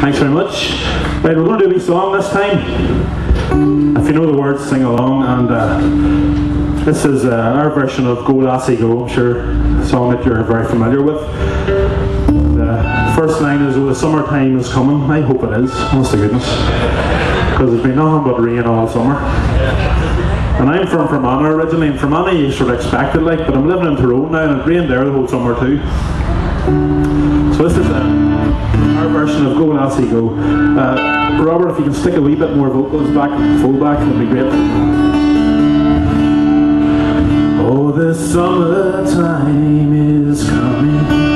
Thanks very much. Right, we're going to do a wee song this time. If you know the words, sing along. And this is our version of Go Lassie Go. I'm sure a song that you're very familiar with. The first line is, "Oh, the summertime is coming." I hope it is, honest to goodness, because there's been nothing but rain all summer. And I'm from Fermanagh originally, and Fermanagh you sort of expect it like, but I'm living in Tyrone now and it rained there the whole summer too. So this is our version of Go Lassie Go. Robert, if you can stick a wee bit more vocals back, full back, that'd be great. Oh, the summertime is coming.